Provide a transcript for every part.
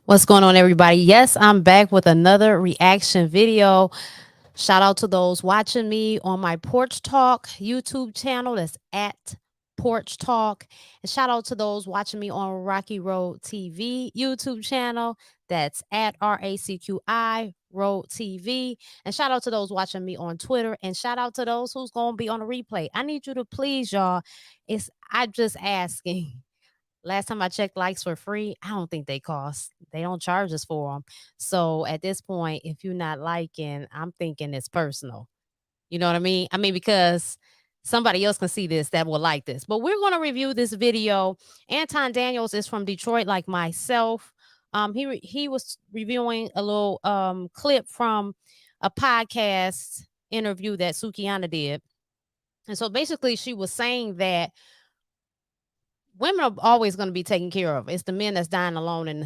What's going on, everybody? Yes, I'm back with another reaction video. Shout out to those watching me on my Porch Talk YouTube channel. That's at Porch Talk. And shout out to those watching me on Racqi Road TV YouTube channel. That's at RACQI Road TV. And shout out to those watching me on Twitter. And shout out to those who's going to be on the replay. I need you to please, y'all. I'm just asking. Last time I checked, likes were free. I don't think they cost. They don't charge us for them. So at this point, if you're not liking, I'm thinking it's personal. You know what I mean? I mean, because somebody else can see this that will like this. But we're going to review this video. Anton Daniels is from Detroit, like myself. He was reviewing a little clip from a podcast interview that Sukihana did. And so basically, she was saying that women are always going to be taken care of. It's the men that's dying alone in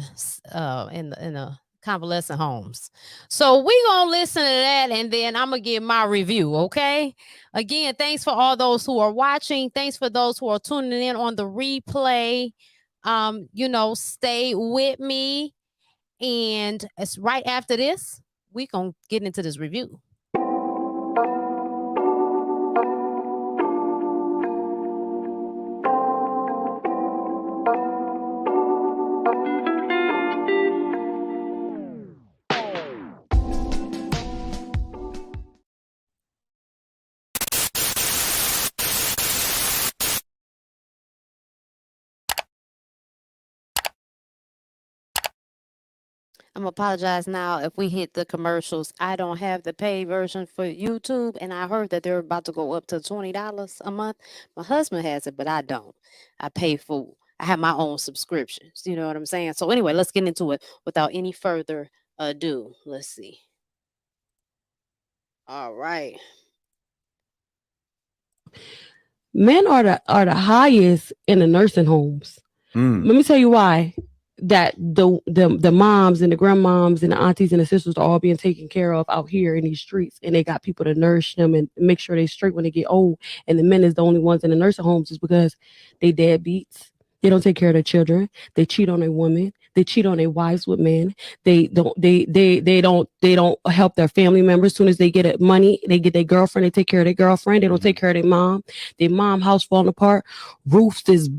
the convalescent homes. So we gonna listen to that, and then I'm gonna give my review. Okay. Again, thanks for all those who are watching. Thanks for those who are tuning in on the replay. Stay with me, and it's right after this. We gonna get into this review. I'm gonna apologize now if we hit the commercials. I don't have the paid version for YouTube, and I heard that they're about to go up to $20 a month. My husband has it, but I don't. I pay for. I have my own subscriptions. You know what I'm saying? So anyway, let's get into it without any further ado. Let's see. All right. Men are the highest in the nursing homes. Let me tell you why. That the moms and the grandmoms and the aunties and the sisters are all being taken care of out here in these streets, and they got people to nourish them and make sure they straight when they get old. And the men is the only ones in the nursing homes is because they deadbeats. They don't take care of their children. They cheat on their women. They cheat on their wives with men. They don't help their family members. As soon as they get money, they get their girlfriend. They take care of their girlfriend. They don't take care of their mom. Their mom house falling apart. Roofs is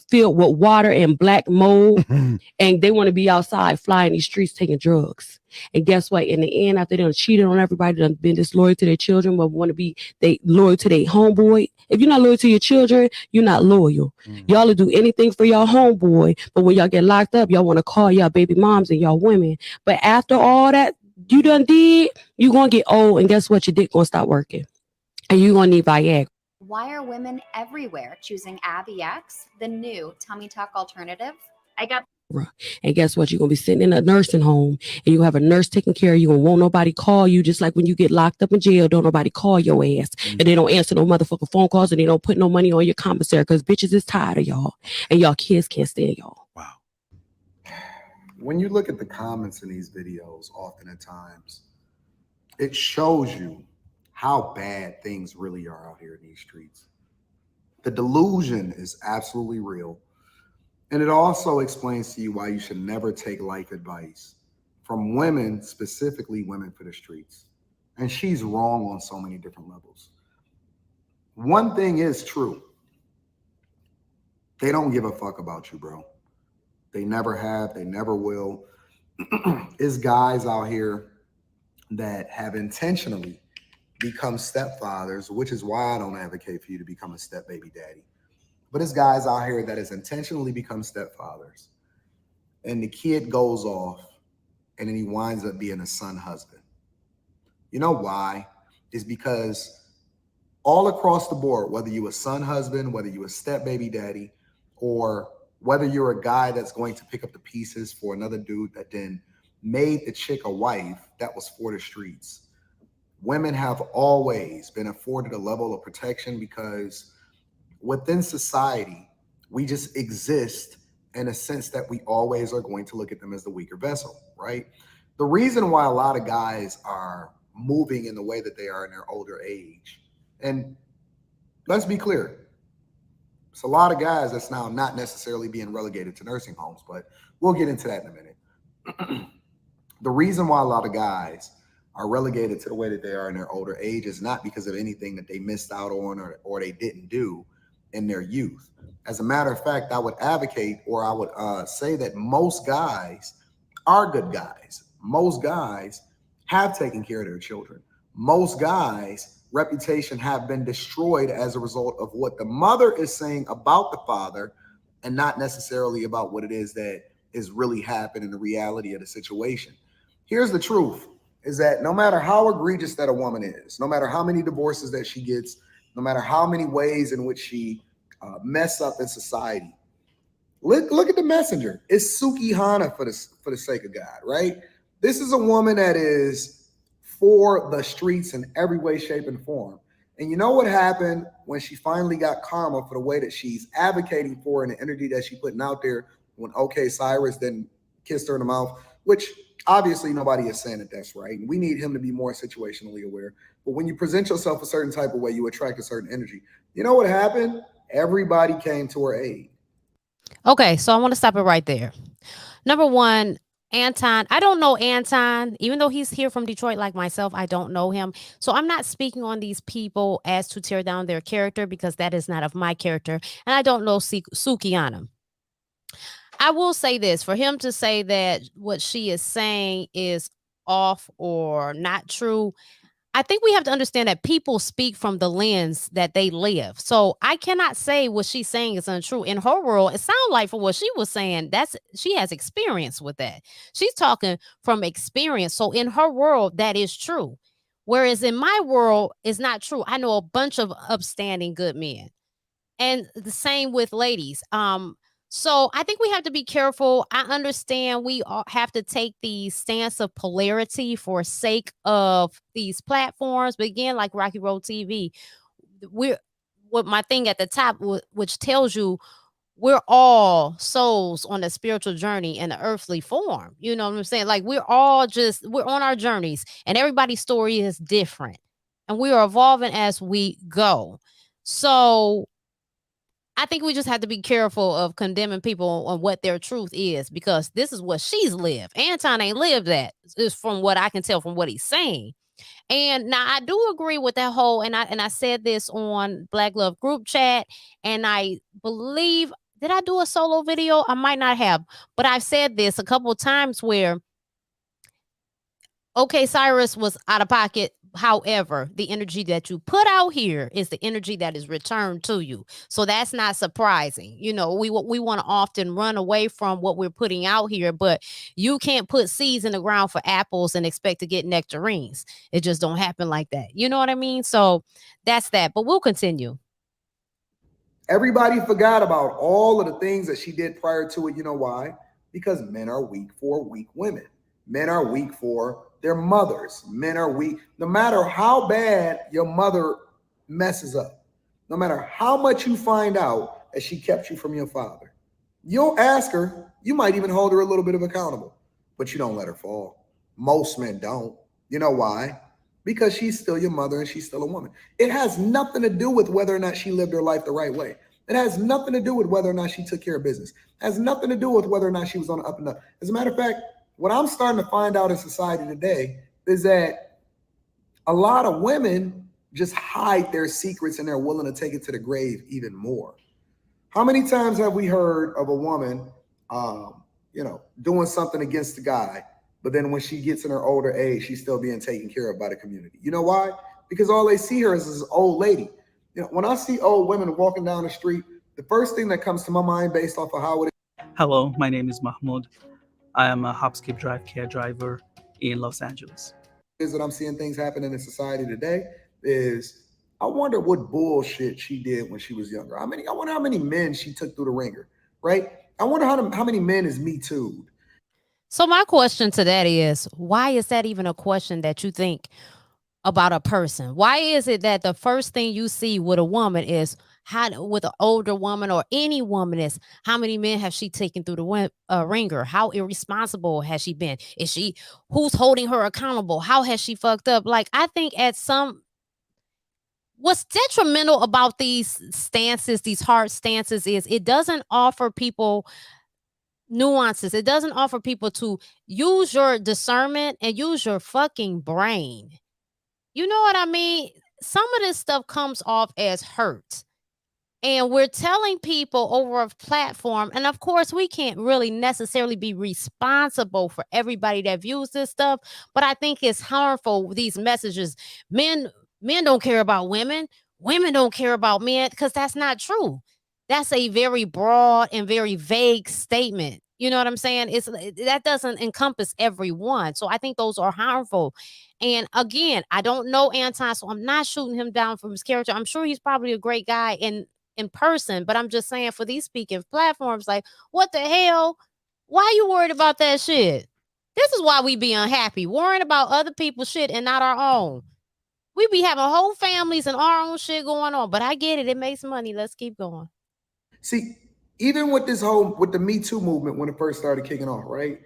filled with water and black mold, and they want to be outside flying these streets taking drugs. And guess what? In the end, after they done cheated on everybody, done been disloyal to their children, but want to be they loyal to their homeboy. If you're not loyal to your children, you're not loyal. Y'all will do anything for y'all homeboy, but when y'all get locked up, y'all want to call y'all baby moms and y'all women. But after all that you done did, you gonna get old, and guess what? Your dick gonna stop working, and you gonna need Viagra. Why are women everywhere choosing APP, the new tummy tuck alternative? I got. And guess what? You're gonna be sitting in a nursing home, and you have a nurse taking care of you, and won't nobody call you. Just like when you get locked up in jail, don't nobody call your ass, and they don't answer no motherfucking phone calls, and they don't put no money on your commissary because bitches is tired of y'all, and y'all kids can't stand y'all. Wow. When you look at the comments in these videos, often at times, it shows you how bad things really are out here in these streets. The delusion is absolutely real. And it also explains to you why you should never take life advice from women, specifically women for the streets. And she's wrong on so many different levels. One thing is true. They don't give a fuck about you, bro. They never have, they never will. It's guys out here that have intentionally become stepfathers, which is why I don't advocate for you to become a step baby daddy. But it's guys out here that has intentionally become stepfathers. And the kid goes off, and then he winds up being a son husband. You know why? It's because all across the board, whether you're a son husband, whether you're a step baby daddy, or whether you're a guy that's going to pick up the pieces for another dude that then made the chick a wife that was for the streets, women have always been afforded a level of protection because within society, we just exist in a sense that we always are going to look at them as the weaker vessel, right? The reason why a lot of guys are moving in the way that they are in their older age, and let's be clear, it's a lot of guys that's now not necessarily being relegated to nursing homes, but we'll get into that in a minute. The reason why a lot of guys are relegated to the way that they are in their older age is not because of anything that they missed out on or they didn't do in their youth. As a matter of fact, I would advocate, or I would say that most guys are good guys. Most guys have taken care of their children. Most guys' reputation have been destroyed as a result of what the mother is saying about the father and not necessarily about what it is that is really happening, the reality of the situation. Here's the truth is that no matter how egregious that a woman is, no matter how many divorces that she gets, no matter how many ways in which she mess up in society, look at the messenger. It's Sukihana for the sake of God, right? This is a woman that is for the streets in every way, shape, and form. And you know what happened when she finally got karma for the way that she's advocating for and the energy that she's putting out there when OK Cyrus then kissed her in the mouth, which obviously nobody is saying that that's right. And we need him to be more situationally aware. But when you present yourself a certain type of way, you attract a certain energy. You know what happened? Everybody came to her aid. Okay, so I want to stop it right there. Number one, Anton. I don't know Anton, even though he's here from Detroit like myself. I don't know him. So I'm not speaking on these people as to tear down their character because that is not of my character. And I don't know Sukihana. I will say this for him to say that what she is saying is off or not true. I think we have to understand that people speak from the lens that they live. So I cannot say what she's saying is untrue. In her world, it sounds like from what she was saying, that's she has experience with that. She's talking from experience. So in her world, that is true. Whereas in my world, it's not true. I know a bunch of upstanding good men. And the same with ladies. So I think we have to be careful. I understand we all have to take the stance of polarity for sake of these platforms. But again, like Racqi Road TV, we're what my thing at the top, which tells you we're all souls on a spiritual journey in an earthly form. You know what I'm saying? Like we're on our journeys, and everybody's story is different, and we are evolving as we go. So I think we just have to be careful of condemning people on what their truth is because this is what she's lived. Anton ain't lived that, is from what I can tell from what he's saying. And now I do agree with that whole, and I said this on Black Love group chat, and I believe did I do a solo video? I might not have, but I've said this a couple of times where OK Cyrus was out of pocket. However, the energy that you put out here is the energy that is returned to you. So that's not surprising. You know, we want to often run away from what we're putting out here, but you can't put seeds in the ground for apples and expect to get nectarines. It just don't happen like that. You know what I mean? So that's that. But we'll continue. Everybody forgot about all of the things that she did prior to it. You know why? Because men are weak for weak women. Men are weak for their mothers. Men are weak. No matter how bad your mother messes up, no matter how much you find out that she kept you from your father, you'll ask her. You might even hold her a little bit of accountable, but you don't let her fall. Most men don't. You know why? Because she's still your mother and she's still a woman. It has nothing to do with whether or not she lived her life the right way. It has nothing to do with whether or not she took care of business. It has nothing to do with whether or not she was on the up and up. As a matter of fact, what I'm starting to find out in society today is that a lot of women just hide their secrets and they're willing to take it to the grave even more. How many times have we heard of a woman, doing something against the guy, but then when she gets in her older age, she's still being taken care of by the community? You know why? Because all they see her as this old lady. You know, when I see old women walking down the street, the first thing that comes to my mind based off of how it Hello, my name is Mahmoud. I am a Hopskip Drive care driver in Los Angeles. is that I'm seeing things happening in society today is I wonder what bullshit she did when she was younger. I wonder how many men she took through the ringer, right? I wonder how many men is Me Too'd. So my question to that is, why is that even a question that you think about a person? Why is it that the first thing you see with a woman is with an older woman or any woman is how many men have she taken through the ringer? How irresponsible has she been? Who's holding her accountable? How has she fucked up? Like, I think what's detrimental about these stances, these hard stances, is it doesn't offer people nuances. It doesn't offer people to use your discernment and use your fucking brain. You know what I mean? Some of this stuff comes off as hurt. And we're telling people over a platform, and of course, we can't really necessarily be responsible for everybody that views this stuff, but I think it's harmful, these messages. Men, men don't care about women, women don't care about men, because that's not true. That's a very broad and very vague statement. You know what I'm saying? That doesn't encompass everyone. So I think those are harmful. And again, I don't know Anton, so I'm not shooting him down from his character. I'm sure he's probably a great guy in person, but I'm just saying for these speaking platforms, like, what the hell? Why you worried about that shit? This is why we be unhappy, worrying about other people's shit and not our own. We be having whole families and our own shit going on, but I get it. It makes money. Let's keep going. See, even with the Me Too movement when it first started kicking off, right?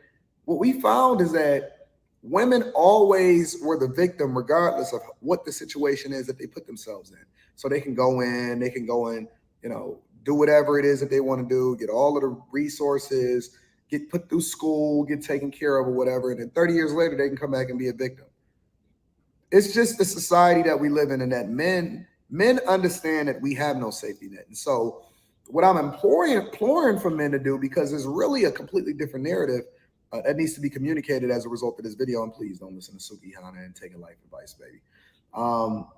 What we found is that women always were the victim, regardless of what the situation is that they put themselves in. So they can go in, do whatever it is that they want to do, get all of the resources, get put through school, get taken care of or whatever. And then 30 years later, they can come back and be a victim. It's just the society that we live in, and that men understand that we have no safety net. And so what I'm imploring for men to do, because there's really a completely different narrative that needs to be communicated as a result of this video. And please don't listen to Sukihana and take a life advice, baby.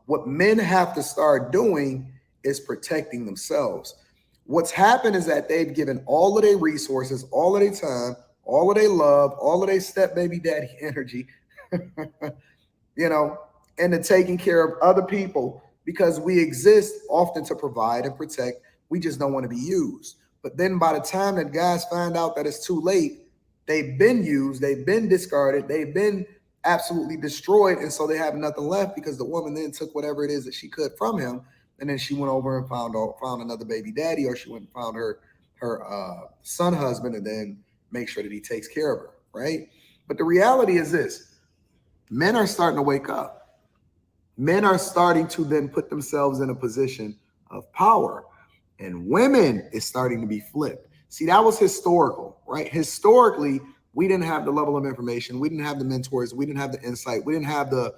What men have to start doing is protecting themselves. What's happened is that they've given all of their resources, all of their time, all of their love, all of their step baby daddy energy, into taking care of other people, because we exist often to provide and protect. We just don't want to be used. But then by the time that guys find out that it's too late, they've been used, they've been discarded, they've been absolutely destroyed. And so they have nothing left, because the woman then took whatever it is that she could from him. And then she went over and found another baby daddy, or she went and found her son husband, and then make sure that he takes care of her, right? But the reality is this: men are starting to wake up. Men are starting to then put themselves in a position of power, and women is starting to be flipped. See, that was historical, right? Historically, we didn't have the level of information. We didn't have the mentors. We didn't have the insight. We didn't have the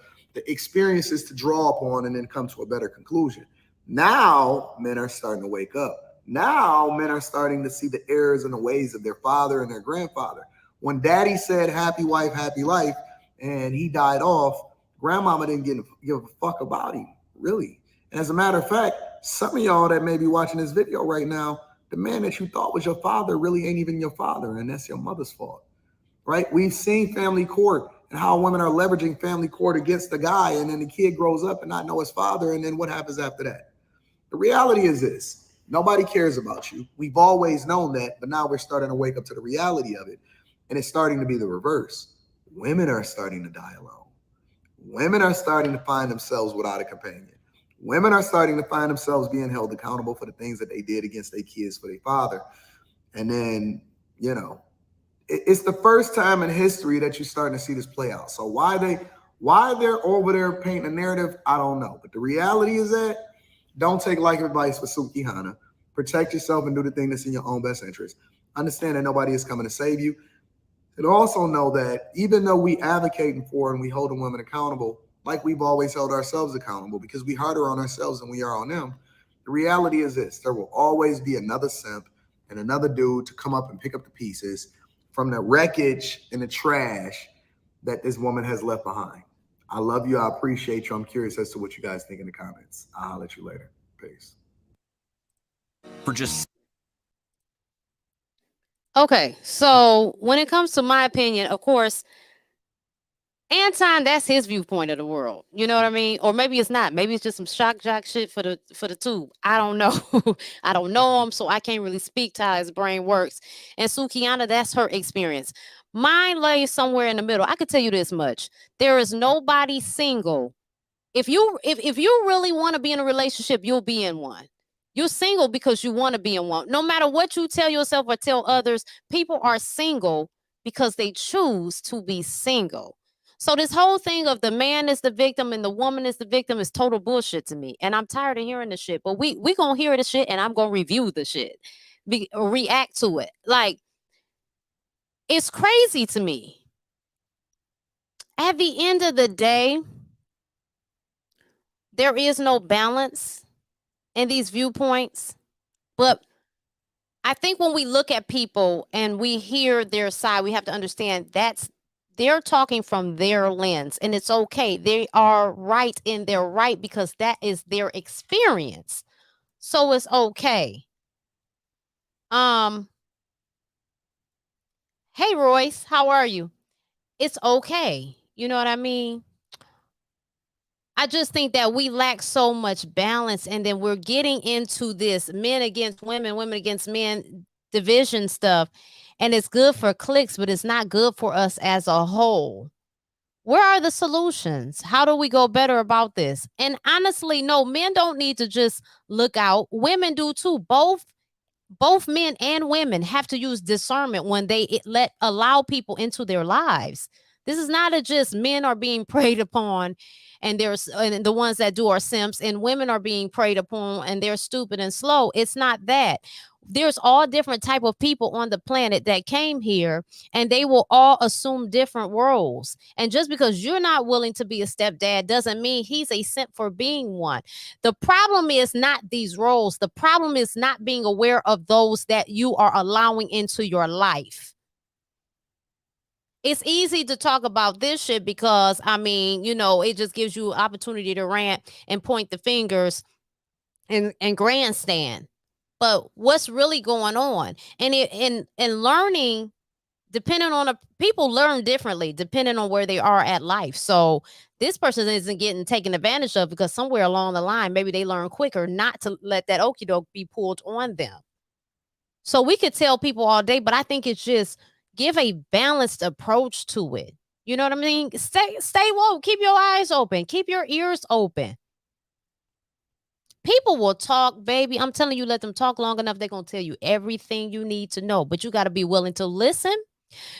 experiences to draw upon and then come to a better conclusion. Now, men are starting to wake up. Now, men are starting to see the errors and the ways of their father and their grandfather. When daddy said, happy wife, happy life, and he died off, grandmama didn't give a fuck about him, really. And as a matter of fact, some of y'all that may be watching this video right now, the man that you thought was your father really ain't even your father, and that's your mother's fault, right? We've seen family court and how women are leveraging family court against the guy, and then the kid grows up and not know his father, and then what happens after that? The reality is this: nobody cares about you. We've always known that, but now we're starting to wake up to the reality of it, and it's starting to be the reverse. Women are starting to die alone. Women are starting to find themselves without a companion. Women are starting to find themselves being held accountable for the things that they did against their kids for their father. And then, it's the first time in history that you're starting to see this play out. So why they're over there painting a narrative, I don't know. But the reality is that don't take life advice for Sukihana. Protect yourself and do the thing that's in your own best interest. Understand that nobody is coming to save you. And also know that even though we advocating for and we holding women accountable, like we've always held ourselves accountable, because we harder on ourselves than we are on them, the reality is this: there will always be another simp and another dude to come up and pick up the pieces from the wreckage and the trash that this woman has left behind. I love you. I appreciate you. I'm curious as to what you guys think in the comments. I'll let you later. Peace. For just Okay, so when it comes to my opinion, of course, Anton, that's his viewpoint of the world. You know what I mean? Or maybe it's not. Maybe it's just some shock jock shit for the tube. I don't know. I don't know him, so I can't really speak to how his brain works. And Sukihana, that's her experience. Mine lays somewhere in the middle. I could tell you this much: there is nobody single. If you really want to be in a relationship, you'll be in one. You're single because you want to be in one. No matter what you tell yourself or tell others, people are single because they choose to be single. So this whole thing of the man is the victim and the woman is the victim is total bullshit to me. And I'm tired of hearing the shit. But we gonna hear the shit, and I'm gonna review the shit. React to it. Like, It's crazy to me. At the end of the day, there is no balance in these viewpoints. But I think when we look at people and we hear their side, we have to understand they're talking from their lens, and it's okay. They are right in their right because that is their experience. So it's okay. Hey Royce, how are you? It's okay. You know what I mean? I just think that we lack so much balance, and then we're getting into this men against women, women against men division stuff. And it's good for clicks, but it's not good for us as a whole. Where are the solutions? How do we go better about this? And honestly, no, men don't need to just look out. Women do too. Both men and women have to use discernment when they allow people into their lives. This is not a just men are being preyed upon and the ones that do are simps, and women are being preyed upon and they're stupid and slow. It's not that. There's all different type of people on the planet that came here, and they will all assume different roles. And just because you're not willing to be a stepdad doesn't mean he's a simp for being one. The problem is not these roles. The problem is not being aware of those that you are allowing into your life. It's easy to talk about this shit because, I mean, you know, it just gives you opportunity to rant and point the fingers and grandstand. But what's really going on? And learning, depending on people learn differently depending on where they are at life. So this person isn't getting taken advantage of because somewhere along the line, maybe they learn quicker not to let that okie doke be pulled on them. So we could tell people all day, but I think it's just give a balanced approach to it. You know what I mean? Stay woke. Keep your eyes open. Keep your ears open. People will talk, baby. I'm telling you, let them talk long enough. They're going to tell you everything you need to know. But you got to be willing to listen.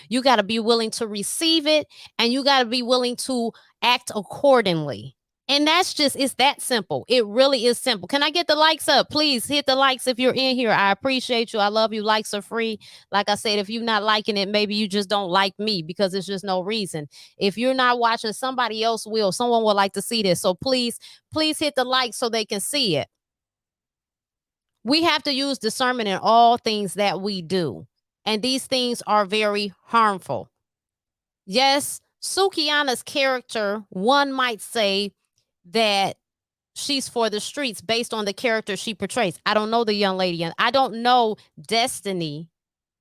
You got to be willing to receive it. And you got to be willing to act accordingly. And it's that simple. It really is simple. Can I get the likes up? Please hit the likes if you're in here. I appreciate you. I love you. Likes are free. Like I said, if you're not liking it, maybe you just don't like me because there's just no reason. If you're not watching, somebody else will. Someone would like to see this. So please hit the like so they can see it. We have to use discernment in all things that we do. And these things are very harmful. Yes, Sukihana's character, one might say that she's for the streets based on the character she portrays. I don't know the young lady, and I don't know Destiny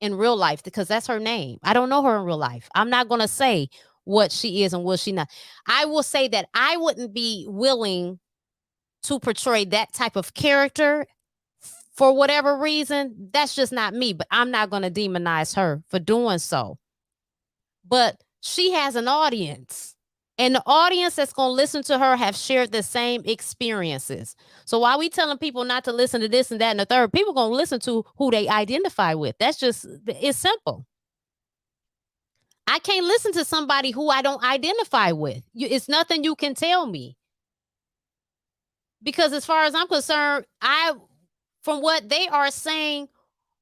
in real life because that's her name. I don't know her in real life. I'm not going to say what she is and what she not. I will say that I wouldn't be willing to portray that type of character for whatever reason. That's just not me, but I'm not going to demonize her for doing so. But she has an audience. And the audience that's going to listen to her have shared the same experiences. So while we telling people not to listen to this and that and the third, people going to listen to who they identify with. It's simple. I can't listen to somebody who I don't identify with. It's nothing you can tell me. Because as far as I'm concerned, from what they are saying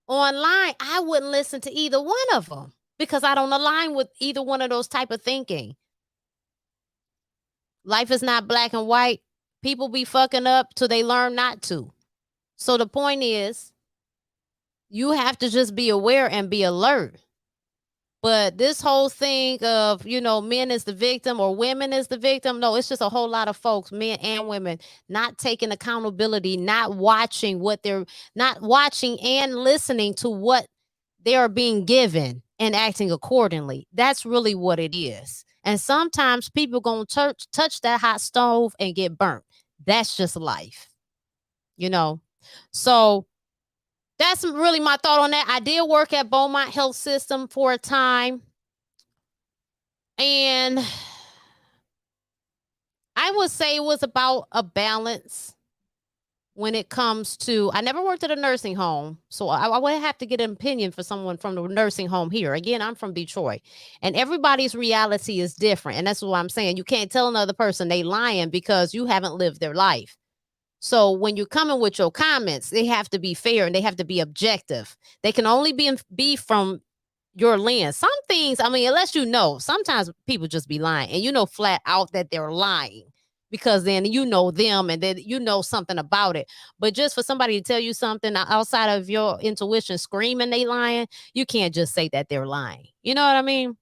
online, I wouldn't listen to either one of them because I don't align with either one of those type of thinking. Life is not black and white. People be fucking up till they learn not to. So the point is, you have to just be aware and be alert. But this whole thing of, men is the victim or women is the victim, no, it's just a whole lot of folks, men and women, not taking accountability, not watching and listening to what they are being given and acting accordingly. That's really what it is. And sometimes people gonna touch that hot stove and get burnt. That's just life, So that's really my thought on that. I did work at Beaumont Health System for a time. And I would say it was about a balance when it comes to, I never worked at a nursing home. So I would have to get an opinion for someone from the nursing home here. Again, I'm from Detroit. And everybody's reality is different. And that's what I'm saying. You can't tell another person they lying because you haven't lived their life. So when you're coming with your comments, they have to be fair and they have to be objective. They can only be from your lens. Some things, I mean, unless you know, sometimes people just be lying, and you know flat out that they're lying, because then you know them and then you know something about it. But just for somebody to tell you something outside of your intuition screaming they lying, you can't just say that they're lying. You know what I mean?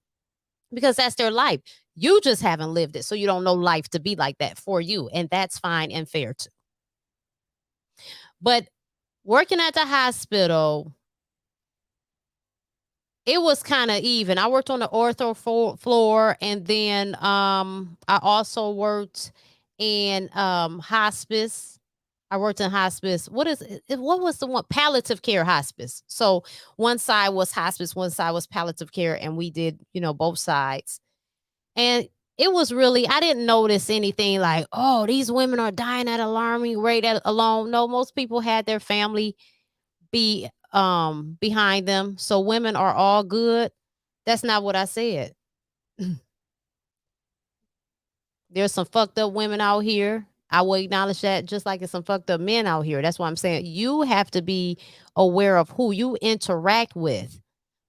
Because that's their life. You just haven't lived it, so you don't know life to be like that for you, and that's fine and fair too. But working at the hospital, it was kind of even. I worked on the ortho floor, and then I also worked in hospice. I worked in hospice. What was the one? Palliative care hospice. So one side was hospice, one side was palliative care, and we did, both sides. And it was really, I didn't notice anything like, oh, these women are dying at alarming rate alone. No, most people had their family be behind them. So women are all good. That's not what I said. There's some fucked up women out here. I will acknowledge that, just like there's some fucked up men out here. That's why I'm saying you have to be aware of who you interact with.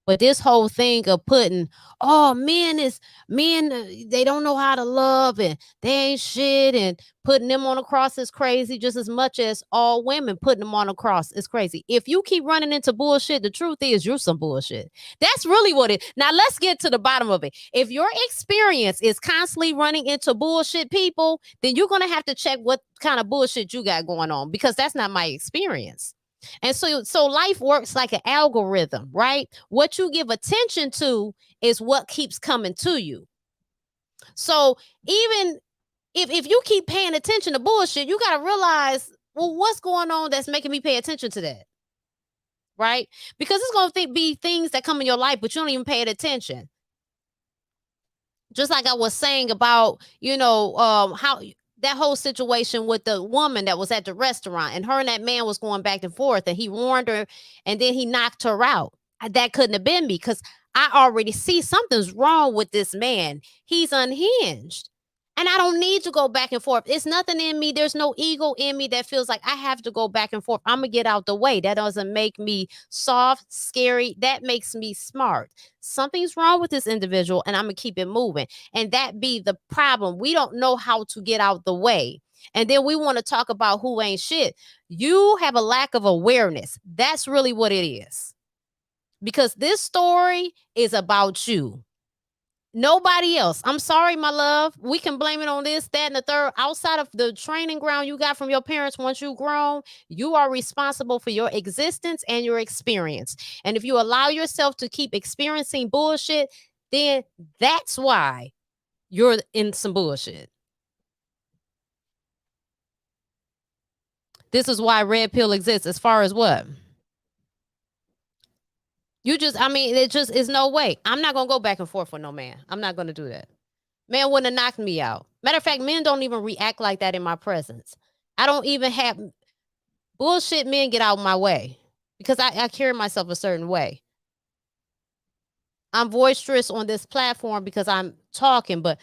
But this whole thing of putting, men, they don't know how to love and they ain't shit, and putting them on a cross is crazy, just as much as all women putting them on a cross is crazy. If you keep running into bullshit, the truth is you're some bullshit. That's really what it. Now let's get to the bottom of it. If your experience is constantly running into bullshit people, then you're going to have to check what kind of bullshit you got going on, because that's not my experience. And so life works like an algorithm, right? What you give attention to is what keeps coming to you. So even if you keep paying attention to bullshit, you got to realize, well, what's going on that's making me pay attention to that? Right? Because it's going to be things that come in your life, but you don't even pay it attention. Just like I was saying about, how that whole situation with the woman that was at the restaurant, and her and that man was going back and forth, and he warned her and then he knocked her out. That couldn't have been me, because I already see something's wrong with this man. He's unhinged. And I don't need to go back and forth. It's nothing in me. There's no ego in me that feels like I have to go back and forth. I'm going to get out the way. That doesn't make me soft, scary. That makes me smart. Something's wrong with this individual, and I'm going to keep it moving. And that be the problem. We don't know how to get out the way. And then we want to talk about who ain't shit. You have a lack of awareness. That's really what it is. Because this story is about you. Nobody else. I'm sorry, my love. We can blame it on this, that, and the third. Outside of the training ground you got from your parents, once you've grown, you are responsible for your existence and your experience. And if you allow yourself to keep experiencing bullshit, then that's why you're in some bullshit. This is why red pill exists. As far as what? It just is no way. I'm not going to go back and forth with no man. I'm not going to do that. Man wouldn't have knocked me out. Matter of fact, men don't even react like that in my presence. I don't even have bullshit. Men get out of my way because I carry myself a certain way. I'm boisterous on this platform because I'm talking, but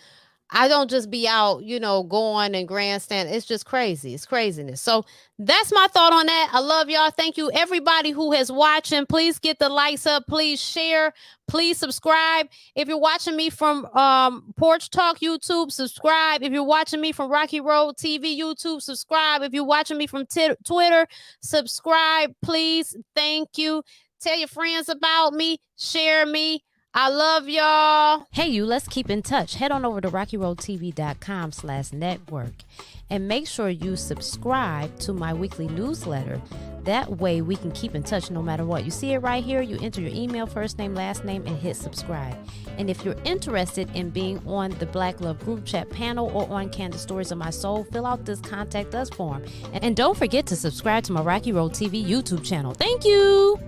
I don't just be out, going and grandstand. It's just crazy. It's craziness. So that's my thought on that. I love y'all. Thank you, everybody who is watching. Please get the likes up. Please share. Please subscribe. If you're watching me from Porch Talk YouTube, subscribe. If you're watching me from Racqi Road TV YouTube, subscribe. If you're watching me from Twitter, subscribe, please. Thank you. Tell your friends about me. Share me. I love y'all. Hey, you, let's keep in touch. Head on over to RacquiRoadTV.com/network and make sure you subscribe to my weekly newsletter. That way we can keep in touch no matter what. You see it right here. You enter your email, first name, last name, and hit subscribe. And if you're interested in being on the Black Love Group Chat panel or on Candid Stories of My Soul, fill out this Contact Us form. And don't forget to subscribe to my Racqi Road TV YouTube channel. Thank you.